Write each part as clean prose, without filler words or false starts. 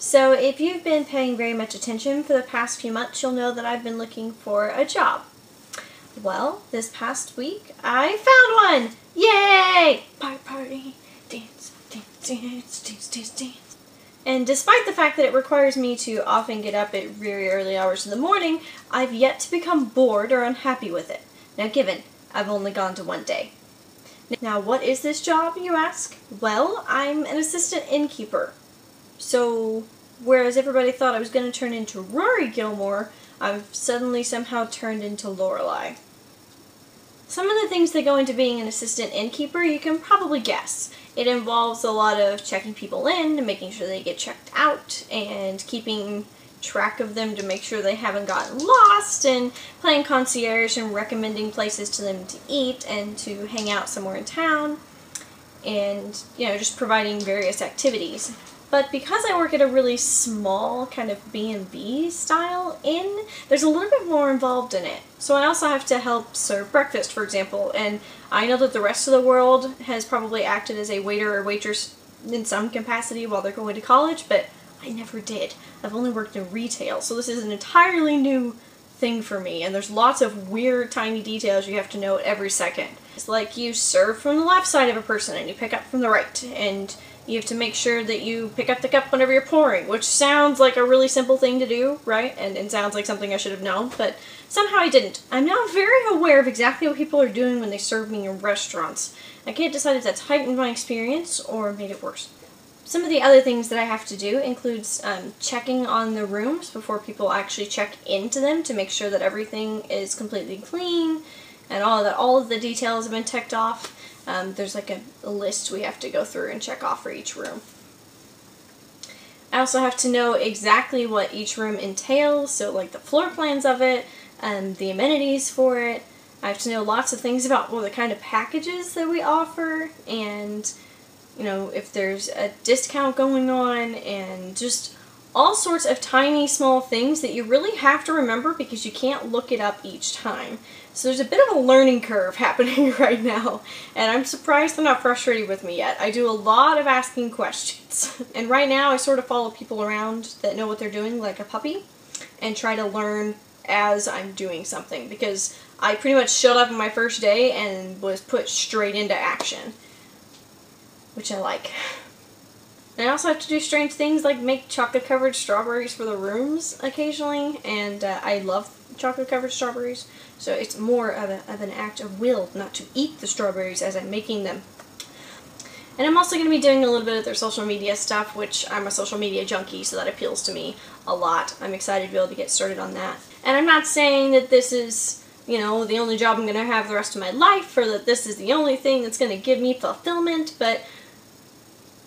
So if you've been paying very much attention for the past few months, you'll know that I've been looking for a job. Well, this past week, I found one! Yay! Party, dance, dance, dance, dance, dance, dance. And despite the fact that it requires me to often get up at very early hours in the morning, I've yet to become bored or unhappy with it. Now given, I've only gone to one day. Now what is this job, you ask? Well, I'm an assistant innkeeper. So, whereas everybody thought I was going to turn into Rory Gilmore, I've suddenly somehow turned into Lorelai. Some of the things that go into being an assistant innkeeper you can probably guess. It involves a lot of checking people in, and making sure they get checked out, and keeping track of them to make sure they haven't gotten lost, and playing concierge and recommending places to them to eat and to hang out somewhere in town, and, you know, just providing various activities. But because I work at a really small kind of B&B style inn, there's a little bit more involved in it. So I also have to help serve breakfast, for example, and I know that the rest of the world has probably acted as a waiter or waitress in some capacity while they're going to college, but I never did. I've only worked in retail, so this is an entirely new thing for me, and there's lots of weird tiny details you have to know every second. It's like you serve from the left side of a person and you pick up from the right, and you have to make sure that you pick up the cup whenever you're pouring, which sounds like a really simple thing to do, right? And sounds like something I should have known, but somehow I didn't. I'm now very aware of exactly what people are doing when they serve me in restaurants. I can't decide if that's heightened my experience or made it worse. Some of the other things that I have to do includes checking on the rooms before people actually check into them to make sure that everything is completely clean and all of the details have been ticked off. There's like a list we have to go through and check off for each room. I also have to know exactly what each room entails, so like the floor plans of it, the amenities for it. I have to know lots of things about the kind of packages that we offer, and you know, if there's a discount going on, and just all sorts of tiny small things that you really have to remember because you can't look it up each time. So there's a bit of a learning curve happening right now, and I'm surprised they're not frustrated with me yet. I do a lot of asking questions, and right now I sort of follow people around that know what they're doing like a puppy, and try to learn as I'm doing something, because I pretty much showed up on my first day and was put straight into action, which I like. And I also have to do strange things like make chocolate-covered strawberries for the rooms occasionally, and I love chocolate-covered strawberries, so it's more of an act of will not to eat the strawberries as I'm making them. And I'm also going to be doing a little bit of their social media stuff, which I'm a social media junkie, so that appeals to me a lot. I'm excited to be able to get started on that. And I'm not saying that this is, you know, the only job I'm going to have the rest of my life, or that this is the only thing that's going to give me fulfillment, but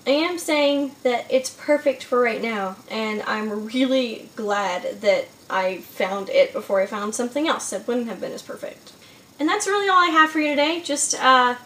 I am saying that it's perfect for right now, and I'm really glad that I found it before I found something else that wouldn't have been as perfect. And that's really all I have for you today. Just, I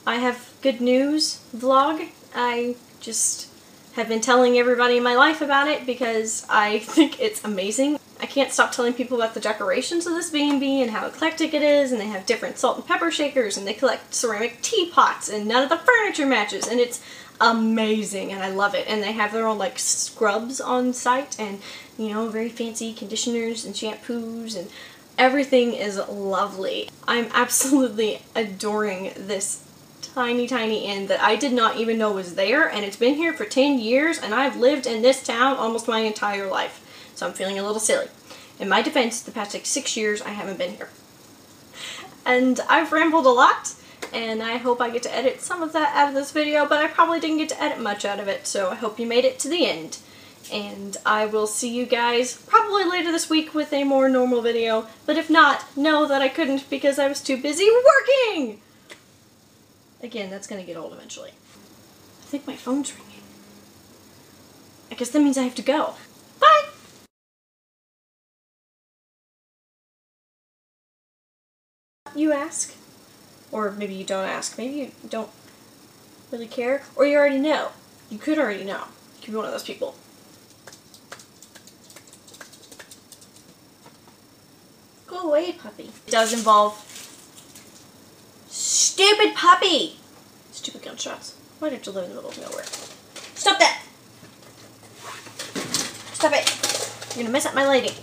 have good news vlog. I just have been telling everybody in my life about it because I think it's amazing. I can't stop telling people about the decorations of this B&B and how eclectic it is, and they have different salt and pepper shakers, and they collect ceramic teapots, and none of the furniture matches, and it's amazing, and I love it. And they have their own like scrubs on site, and you know, very fancy conditioners and shampoos, and everything is lovely. I'm absolutely adoring this tiny inn that I did not even know was there, and it's been here for 10 years, and I've lived in this town almost my entire life, so I'm feeling a little silly. In my defense, the past like 6 years I haven't been here. And I've rambled a lot, and I hope I get to edit some of that out of this video, but I probably didn't get to edit much out of it, so I hope you made it to the end. And I will see you guys probably later this week with a more normal video, but if not, know that I couldn't because I was too busy working! Again, that's gonna get old eventually. I think my phone's ringing. I guess that means I have to go. Bye! You ask? Or maybe you don't ask. Maybe you don't really care. Or you already know. You could already know. You could be one of those people. Go away, puppy. It does involve... Stupid puppy! Stupid gunshots. Why don't you live in the middle of nowhere? Stop that! Stop it. You're gonna mess up my lighting.